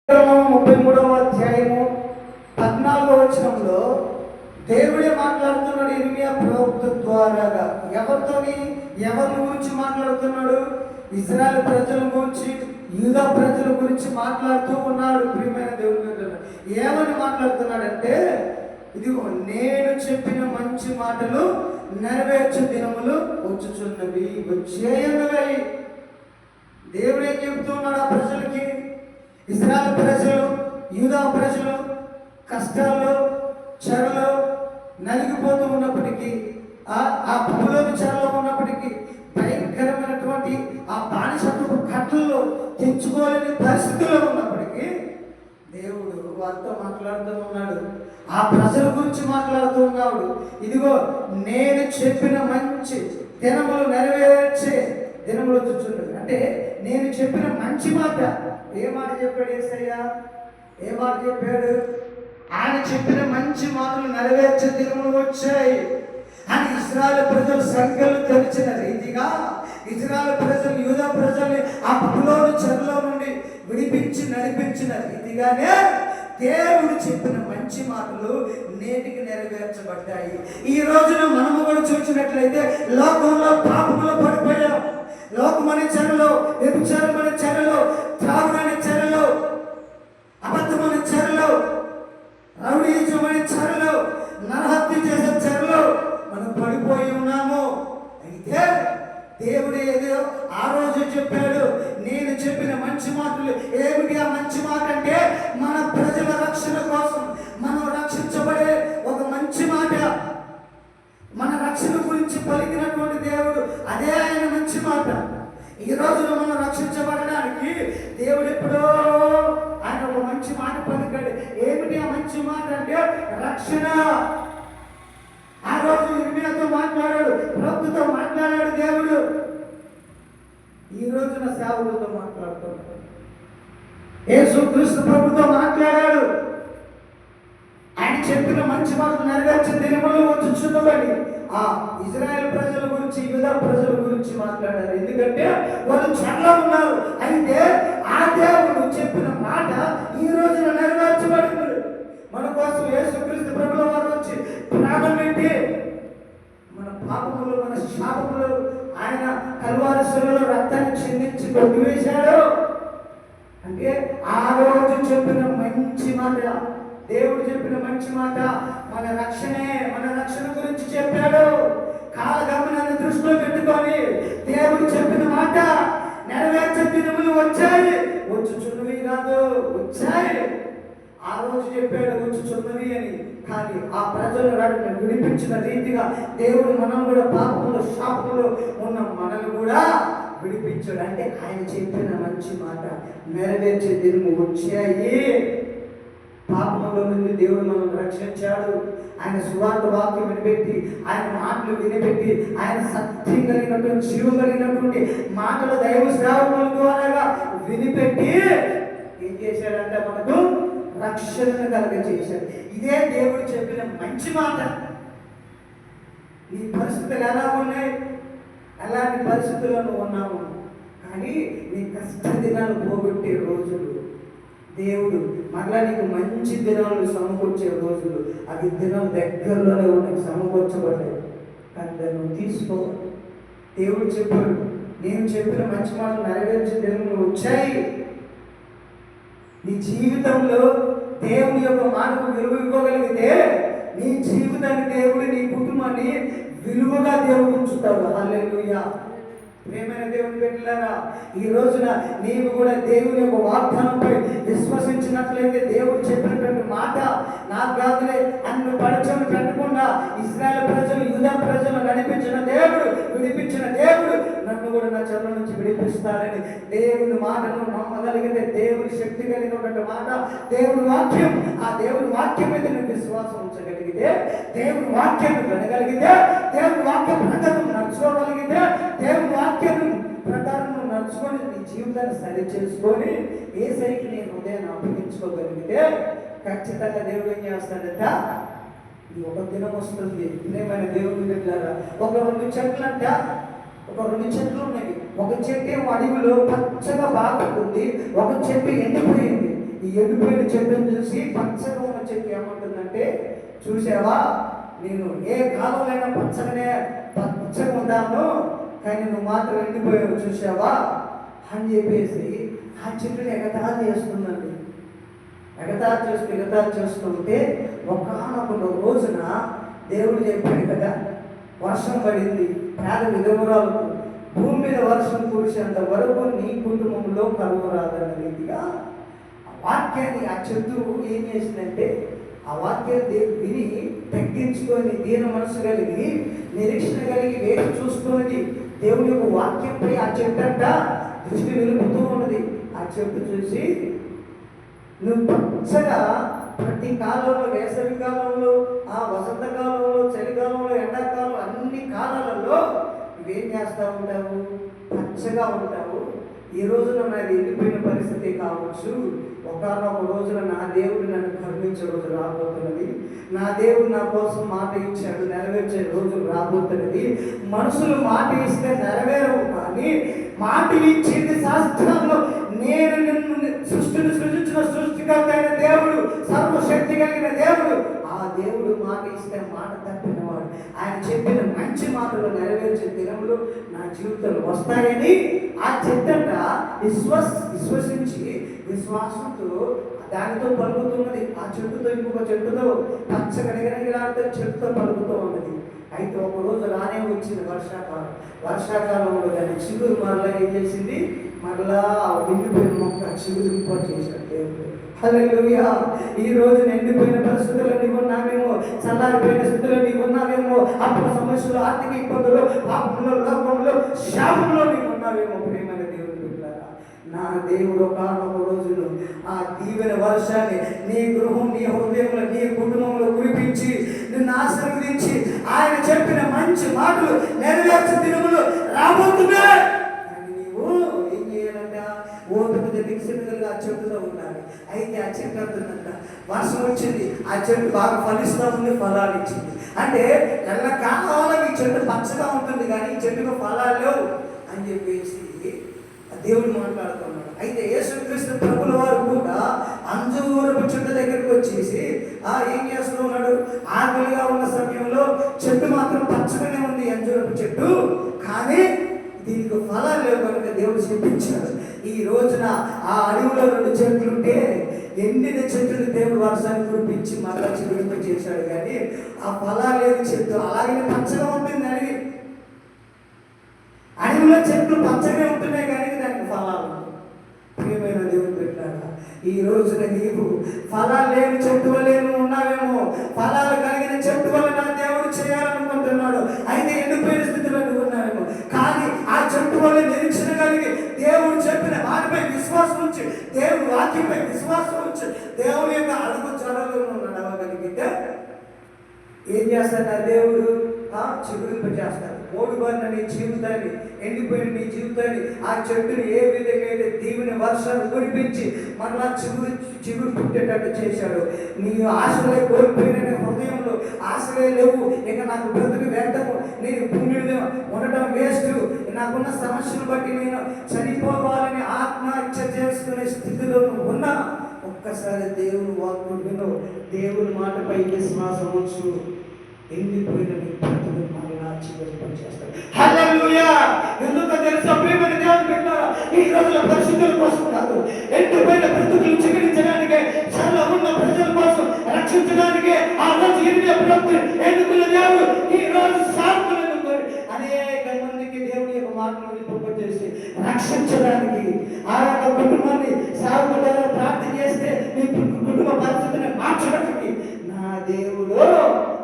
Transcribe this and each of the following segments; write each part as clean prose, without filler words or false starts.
33వ అధ్యాయము 14వ వచనంలో దేవుడే మాట్లాడుతున్నాడు ఇర్మియా ప్రవక్త ద్వారాగా. ఎవరి గురించి మాట్లాడుతున్నాడు? ఇజ్రాయెల్ ప్రజల గురించి, యూదా ప్రజల గురించి మాట్లాడుతూ ఉన్నాడు. ప్రియమైన దేవుని బిడ్డలారా, ఏమని మాట్లాడుతున్నాడంటే, ఇదిగో నేను చెప్పిన మంచి మాటలు నెరవేర్చే దినములు వచ్చుచున్నవి, వచ్చేయన్నవి. దేవుడు ఏం చెబుతున్నాడు ఆ ప్రజలకి? ఇజ్రాయెల్ ప్రజలు, యూదా ప్రజలు కష్టాల్లో, చెరలో నలిగిపోతూ ఉన్నప్పటికీ, ఆ బబులోను చెరలో ఉన్నప్పటికీ, భయంకరమైనటువంటి ఆ బానిసత్వపు కట్టల్లో తెచ్చుకోలేని పరిస్థితుల్లో ఉన్నప్పటికీ దేవుడు వారితో మాట్లాడుతూ ఉన్నాడు. ఆ ప్రజల గురించి మాట్లాడుతూ ఉన్నాడు. ఇదిగో నేను చెప్పిన మంచి దినములు నెరవేర్చే దినములు వచ్చుచున్నది. అంటే నేను చెప్పిన మంచి మాట. ఏ మాట చెప్పాడు యేసయ్య? ఏ మాట చెప్పాడు? ఆయన చెప్పిన మంచి మాటలు నెరవేర్చే దినములు వచ్చాయి అని ఇశ్రాయేలు ప్రజలు సంఖ్యలు తెరిచిన రీతిగా, ఇశ్రాయేలు ప్రజలు యూదా ప్రజల్ని ఆ బబులోను చెరలో నుండి విడిపించి నడిపించిన రీతిగానే దేవుడు చెప్పిన మంచి మాటలు నేటికి నెరవేర్చబడ్డాయి. ఈ రోజున మనము కూడా చూసినట్లయితే లోకంలో పాపంలో పడిపోయాం. లోకమనే చెరలో, వ్యభిచారమనే చెరలో, త్రాగుడనే చెరలో, అబద్ధమనే చెరలో, రౌడీజమనే చెరలో, నరహత్య చేసే చెరలో మనం పడిపోయి ఉన్నాము. అయితే దేవుడు ఏదో ఆ రోజు చెప్పాడు, నేను చెప్పిన మంచి మాటలు. ఏమిటి ఆ మంచి మాట అంటే? మన ప్రజల రక్షణ కోసం మనం రక్షించబడే ఒక మంచి మాట. మన రక్షణ గురించి పలికినటువంటి దేవుడు, అదే ఆయన మంచి మాట. ఈ రోజున మనం రక్షించబడడానికి దేవుడు ఎప్పుడో ఆయన ఒక మంచి మాట పలికాడు. ఏమిటి ఆ మంచి మాట అంటే? రక్షణ. ఆ రోజు ఇర్మియాతో మాట్లాడాడు, ప్రభుతో మాట్లాడాడు దేవుడు. ఈ రోజున సేవకులతో మాట్లాడుతున్నాడు. యేసుక్రీస్తు ప్రభుతో మాట్లాడాడు. ఆయన చెప్పిన మంచి మాటలు నెరవేర్చే దినములు వచ్చుచున్నవని ఆ ఇజ్రాయెల్ ప్రజల గురించి, యూదా ప్రజల గురించి మాట్లాడారు. ఎందుకంటే వాళ్ళు చెరలో ఉన్నారు. అయితే ఆ దేవుడు చెప్పిన మాట ఈ రోజున నెరవేర్చబడింది. మన కోసం యేసుక్రీస్తు ప్రభుల వారు వచ్చి ప్రాణం పెట్టి మన పాపములు, మన శాపములు ఆయన కల్వారి శిలువలో రక్తాన్ని చిందించి కొట్టివేశాడు. అంటే ఆ రోజు చెప్పిన మంచి మాట, దేవుడు చెప్పిన మంచి మాట మన రక్షణే. మన రక్షణ గురించి చెప్పాడు. కాలగమనాన్ని దృష్టిలో పెట్టుకొని దేవుడు చెప్పిన మాట నెరవేర్చే దినములు వచ్చాయి. వచ్చుచున్నవి కాదు, వచ్చాయి. ఆ రోజు చెప్పాడు వచ్చుచున్నవి అని. కానీ ఆ ప్రజలు విడిపించిన రీతిగా దేవుడు మనం కూడా పాపములు, శాపములు ఉన్న మనల్ని కూడా విడిపించాడు. అంటే ఆయన చెప్పిన మంచి మాట నెరవేర్చే దినము వచ్చాయి. పాపములో నుండి దేవుడు మనం రక్షించాడు. ఆయన సువార్త వాక్యం వినిపెట్టి, ఆయన మాటలు వినిపెట్టి, ఆయన సత్యం కలిగినటువంటి, జీవం కలిగినటువంటి మాటలు దైవ శ్రావకుల ద్వారా వినిపెట్టి ఏం చేశాడంటే మనకు రక్షణను కలగజేశాడు. ఇదే దేవుడు చెప్పిన మంచి మాట. నీ పరిస్థితులు ఎలా ఉన్నాయి? ఎలాంటి పరిస్థితులను ఉన్నాము? కానీ నీ కష్ట దినాలు పోగొట్టే రోజులు దేవుడు మళ్ళా నీకు మంచి దినాలు సమకూర్చే రోజులు, అవి దినం దగ్గరలోనే ఉన్నాయి, సమకూర్చబడ్డాయి. కానీ దాన్ని నువ్వు తీసుకో. దేవుడు చెప్పాడు, నేను చెప్పిన మంచి మాటలు నెరవేర్చే దినములు వచ్చాయి. నీ జీవితంలో దేవుని యొక్క మాటకు విలువ ఇవ్వగలిగితే నీ జీవితాన్ని దేవుడు, నీ కుటుంబాన్ని విలువగా దేవుడు ఉంచుతాడు. హల్లెలూయా. ప్రియమైన దేవుని బిడ్డలారా, ఈ రోజున నీవు కూడా దేవుని యొక్క వాగ్దానంపై విశ్వసించినట్లయితే దేవుడు చెప్పినటువంటి మాట నాకు కాదులే అన్ను పరచను పెట్టకుండా ఇశ్రాయేలు ప్రజలు, యూదా ప్రజలు నడిపించిన దేవుడు, విడిపించిన దేవుడు నన్ను కూడా నా చెరల నుంచి విడిపిస్తారని దేవుని మాటను నమ్మగలిగితే, దేవుని శక్తి కలిగినటువంటి మాట, దేవుని వాక్యం, ఆ దేవుని వాక్యం మీద నువ్వు విశ్వాసం ఉంచగలిగితే, దేవుని వాక్యాన్ని వినగలిగితే, దేవుని వాక్యం ప్రకారం నడుచుకోగలిగితే, దేవుని వాక్యం ప్రకారం నడుచుకొని నీ జీవితాన్ని సరి చేసుకొని యేసయ్యకి నీ హృదయాన్ని అప్పగించుకోగలిగితే ఖచ్చితంగా దేవుడు ఏం చేస్తాడంట? ఇది ఒక దినం వస్తుంది. ప్రియమైన దేవుని బిడ్డలారా, ఒక 2 చెట్లంట, ఒక 2 చెట్లు ఉన్నాయి. ఒక చెట్టు అడవిలో పచ్చగా బాగుంటుంది, ఒక చెట్టు ఎండిపోయింది. ఈ ఎండిపోయిన చెట్టును చూసి పచ్చగా ఉన్న చెట్టు ఏమంటుందంటే, చూసావా నేను ఏ కాలంలో పచ్చగా ఉంటాను, కానీ నువ్వు మాత్రం ఎండిపోయావు చూసావా అని చెప్పేసి ఆ చెట్టుని ఎగతాళి చేస్తుందండి. ఎగతాళి చేస్తుంటే ఒకానొక రోజున దేవుడు చెప్పాడు కదా, వర్షం పడింది పేద విధవరాలకు, భూమి మీద వర్షం కురిసేంత వరకు నీ కుటుంబంలో కరువు రాదన్న రీతిగా ఆ వాక్యాన్ని ఆ చెట్టు ఏం చేసిందంటే, ఆ వాక్యాన్ని విని తగ్గించుకొని దీన మనసు కలిగి నిరీక్షణ కలిగి వేచి చూస్తున్నది. దేవుని యొక్క వాక్యంపై ఆ చెట్టు అంట దృష్టి నిలుపుతూ ఉన్నది. ఆ చెట్టు చూసి, నువ్వు పచ్చగా ప్రతి కాలంలో, వేసవి కాలంలో, ఆ వసంత కాలంలో, చలికాలంలో, ఎండాకాలం, అన్ని కాలాలలో నువ్వేం చేస్తూ ఉంటావు, పచ్చగా ఉంటావు. ఈ రోజున నాది ఎండిపోయిన పరిస్థితి కావచ్చు, ఒకనొక రోజున నా దేవుడు నన్ను కరుణించే రోజు రాబోతున్నది, నా దేవుడు నా కోసం మాట ఇచ్చాడు, నెరవేర్చే రోజు రాబోతున్నది. మనుషులు మాట ఇస్తే నెరవేరవు, కానీ మాట ఇచ్చింది శాస్త్రంలో నేను నిన్ను సృష్టిని సృజించిన సృష్టికర్త అయిన దేవుడు, సర్వశక్తి కలిగిన దేవుడు. ఆ దేవుడు మాట ఇస్తే మాట తప్పినవాడు. ఆయన చెప్పిన మంచి మాటలు నెరవేర్చే దినములు నా జీవితంలో వస్తాయని ఆ చెట్టంట విశ్వసించి విశ్వాసంతో దానితో పలుకుతున్నది. ఆ చెట్టుతో ఇంకొక చెట్టుతో పచ్చగడిగడిగలాడితే చెట్టుతో పలుకుతూ ఉన్నది. అయితే ఒక రోజు రానే వచ్చింది వర్షాకాలంలో దాన్ని చిగురు మరలా ఏం చేసింది, మరలా ఎండిపోయిన మొక్క చిగురు ఇంపోర్ట్ చేశాడు దేవుడు. హల్లెలూయా. ఈ రోజు ఎండిపోయిన పరిస్థితుల్లో నీవు ఉన్నావేమో, చల్లారిపోయిన స్థితిలో నీవు ఉన్నావేమో, అప్పుడు సమస్యలు, ఆర్థిక ఇబ్బందులు, పాపంలో, లోకంలో, శాపంలో నీవు ఉన్నావేమో. ప్రేమైన దేవుడు బిడ్డలారా, నా దేవుడు ఒకనొక రోజును ఆ దీవెన వర్షాన్ని నీ గృహం, నీ హృదయంలో, నీ కుటుంబంలో కురిపించి నిన్ను ఆశీర్వదించి ఆయన చెప్పిన మంచి మాటలు నెరవేర్చే దినములు రాబోతున్నాయి. కానీ నీవు ఏం చేయాలంట, ఓపికగా నిశ్చితంగా ఆ చెట్టులో ఉండాలి. అయితే ఆ చెట్టు అంటుందంట, వర్షం వచ్చింది, ఆ చెట్టు బాగా ఫలిస్తూ ఉంది, ఫలాలు ఇచ్చింది. అంటే ఎల్ల కాలంలో ఈ చెట్టు పచ్చగా ఉంటుంది, కానీ ఈ చెట్టుకు ఫలాలు లేవు అని చెప్పేసి దేవుడు మాట్లాడుతున్నాడు. అయితే యేసుక్రీస్తు ప్రభుల వారు కూడా అంజూరపు చెట్టు దగ్గరికి వచ్చేసి ఏం చేస్తూ ఉన్నాడు, ఆకలిగా ఉన్న సమయంలో చెట్టు మాత్రం పచ్చగానే ఉంది అంజూరపు చెట్టు, కానీ దీనికి ఫలాలు లేవు కనుక దేవుడు చెప్పించాడు. ఈ రోజున ఆ అడవిలో 2 చెట్లుంటే ఎండిన చెట్టుని దేవుడు వర్షాన్ని కురిపించి మళ్ళా చిగురింపు చేశాడు, కానీ ఆ ఫలాలు లేని చెట్టు అలాగే పచ్చగా ఉంటుంది. అడవిలో చెట్లు పచ్చగా ఉంటున్నాయి, కానీ దానికి ఫలాలు. ప్రియమైన దేవుడు పెట్టారా, ఈ రోజున నీవు ఫలాలు లేని చెట్టు వల్ల ఉన్నావేమో, ఫలాలు కలిగిన చెట్టు వల్ల నా దేవుడు చేయాలనుకుంటున్నాడు. అయితే ఎండిపోయిన స్థితిలో నువ్వు ఉన్నావేమో, కానీ ఆ చెట్టు వల్ల నిరీక్షణ కలిగి దేవుడు చెప్పిన వారిపై విశ్వాసం ఉంచి, దేవుడి వాక్యంపై విశ్వాసం ఉంచి, దేవుని యొక్క అడుగు చదవలను నడవగలిగితే ఏం చేస్తాడు ఆ దేవుడు, చిగురింప చేస్తాడు. ఓడిపోయిన నీ జీవితాన్ని, ఎండిపోయిన నీ జీవితాన్ని ఆ చెట్టుని ఏ విధంగా అయితే దీవెన వర్షాలు కురిపించి మరలా చిగురు పుట్టేటట్టు చేశాడు. నీ ఆశలే కోల్పోయిన నీ హృదయంలో ఆశలే లేవు, ఇక నాకు బ్రతుకు వ్యర్థము, నేను భూమి మీద ఉండటం వేస్ట్, నాకున్న సమస్యలు బట్టి నేను చనిపోవాలని ఆత్మహత్య చేసుకునే స్థితిలో నువ్వు ఉన్నా, ఒక్కసారి దేవుని వాక్కు విను, దేవుని మాటపై విశ్వాసం ఉంచు, ఎండిపోయిన నీ బ్రతుకు మరలా చిగురింపచేస్తాడు. హల్లెలూయా. ఎందుకో తెలుసా ప్రియమైన దేవుని బిడ్డలారా, ఈ రోజుల పరిశుద్ధుల కోసం కాదు, ఎండిపోయిన బ్రతుకులు చిగురించడానికి, చాలా ఉన్న ప్రజల కోసం రక్షించడానికి ఆ రోజు ఎందుకున్న దేవుడు ఈ రోజు సాకులను అనేక మందికి దేవుని యొక్క మాటలు వినిపింపజేసి రక్షించడానికి, ఆ యొక్క కుటుంబాన్ని సాగు ద్వారా ప్రార్థన చేస్తే నీ కుటుంబ పరిస్థితిని మార్చడానికి నా దేవుడు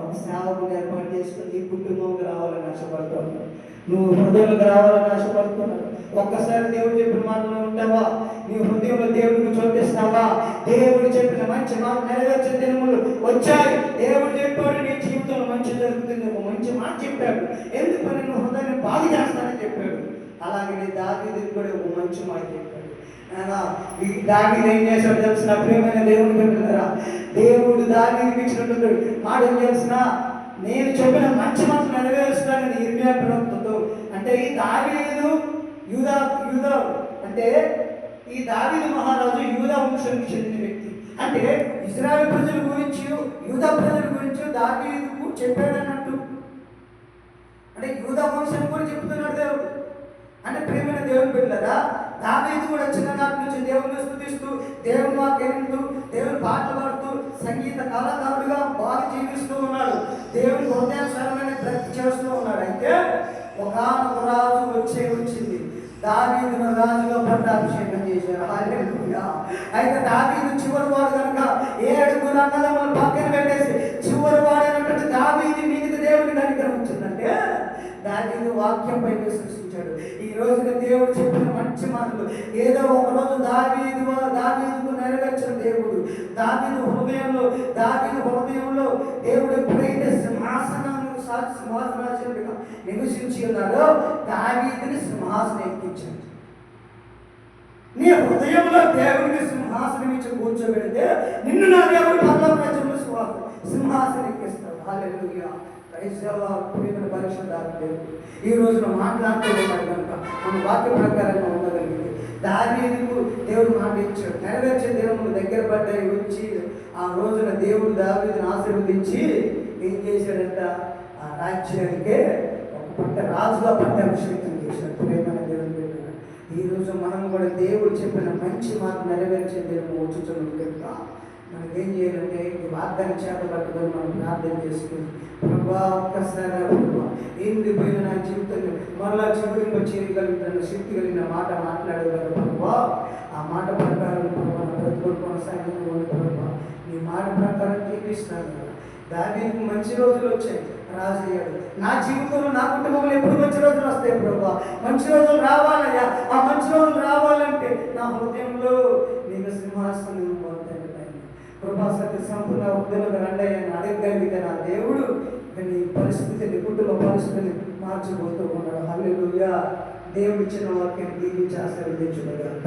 ఒక సేవకుని ఏర్పాటు చేసుకుని నీ కుటుంబంకి రావాలని ఆశపడుతున్నాడు, నువ్వు హృదయంలోకి రావాలని ఆశపడుతున్నాడు. ఒక్కసారి దేవుడు చెప్పిన మాటలో ఉంటావా, నీ హృదయంలో దేవుడికి చోటిస్తావా, దేవుడు చెప్పిన మంచి మాట నెరవేర్చే దినములు వచ్చాయి, దేవుడు చెప్పాడు నీ జీవితంలో మంచి జరుగుతుంది, ఒక మంచి మాట చెప్పాడు, ఎందుకు నేను హృదయాన్ని బాగు చేస్తానని చెప్పాడు. అలాగే దావీదుకు కూడా ఒక మంచి మాట చెప్పాడు. ఈ దావీదు ఏం చేశాడు తెలిసిన ప్రియమైన దేవుని బిడ్డలారా, దేవుడు దావీదుకి ఇచ్చినట్టు మాట ఏం తెలిసిన, నేను చెప్పిన మంచి మాట నెరవేరుస్తానని ఇర్మియా ప్రవక్తతో. అంటే ఈ దావీదు యూదా అంటే ఈ దావీదు మహారాజు యూదా వంశానికి చెందిన వ్యక్తి. అంటే ఇశ్రాయేలు ప్రజల గురించి, యూదా ప్రజల గురించి దావీదుకు చెప్పాడన్నట్టు. అంటే యూదా వంశాన్ని కూడా చెప్తున్నాడు దేవుడు. అంటే ప్రేమైన దేవుని బిడ్డలారా, దావీదు కూడా చిన్ననాటి నుంచి దేవుని స్తుతిస్తూ, దేవుని వాక్యం వింటూ, దేవుని పాటలు పాడుతూ, సంగీత కళాకారుడిగా బాగా జీవిస్తూ ఉన్నాడు. దేవుని హృదయానుసారమైన భక్తి చేస్తూ ఉన్నాడు. అయితే ఒకానొక రాజు వచ్చింది. దావీదును రాజుగా పట్టాభిషేకం చేశారు. హల్లెలూయా. అయితే దావీదు చివరి వాడు కనుక 7 అన్నదమ్ములను పక్కన పెట్టేసి చివరి వాడైనటువంటి దావీదు మీదకి దేవుని కనికరం వచ్చిందంటే దావీదు వాక్యంపై విశ్వసించాడు. ఈ రోజున దేవుడు చెప్పిన మంచి మాటలు ఏదో ఒక రోజు దావీదుకు నెరవేర్చిన దేవుడు దావీదు హృదయంలో దేవుడు ఎప్పుడైతే సింహాసనాశనుడిగా నివసించి ఉన్నాడో దావీదుని సింహాసనం ఎక్కించాడు. నీ హృదయంలో దేవుడికి సింహాసనం ఇచ్చి కూర్చోబెడితే నిన్ను నా దేవుడు పరలోక రాజ్యంలో సింహాసనం ఎక్కిస్తాడు. హల్లెలూయా. ఈ రోజున మాట్లాడుతున్నాడు కనుక మన వాక్య ప్రకారంగా ఉండగలిగింది. దావీదుకు దేవుడు మాట ఇచ్చాడు. నెరవేర్చే దేవుడు దగ్గర పడ్డాయి వచ్చి ఆ రోజున దేవుడు దావీదుని ఆశీర్వదించి ఏం చేశాడంట, ఆ రాజ్యానికే ఒక రాజుగా పట్టాభిషేకం చేశాడు. ప్రేమైన దేవుని బిడ్డ, ఈ రోజు మనం కూడా దేవుడు చెప్పిన మంచి మాట నెరవేర్చే దేవుడు వచ్చుతున్నాం కనుక మనం ఏం చేయాలంటే ఈ వాగ్దాన్ని చేత పట్టుకొని మనం ప్రార్థన చేసుకుని, ప్రభా ఒక్కసారి ప్రభా ఎండిపోయిన నా జీవితంలో మరలా చివరిలో చేయగలుగుతున్న శక్తి కలిగిన మాట మాట్లాడగలరు ప్రభా. ఆ మాట ప్రకారం ప్రభా బ్రతుకులు కొనసాగింది ప్రభా. నీ మాట ప్రకారం చూపిస్తాను కదా. దావీదుకు మంచి రోజులు వచ్చాయి, రాజయ్యాడు. నా జీవితంలో నా కుటుంబంలో ఎప్పుడు మంచి రోజులు వస్తాయి ప్రభా. మంచి రోజులు రావాలయ్యా. ఆ మంచి రోజులు రావాలంటే నా హృదయంలో నీకు సింహాసనం ప్రభా సత్య సంపూర్ణ ఉద్యోగ రండయ్యని అడగగలిగితే నా దేవుడు నీ పరిస్థితిని, కుటుంబ పరిస్థితిని మార్చిపోతూ ఉన్నాడు. హల్లెలూయా. దేవుడు ఇచ్చిన వాక్యాన్ని దీవించి ఆశీర్వదించుగాక.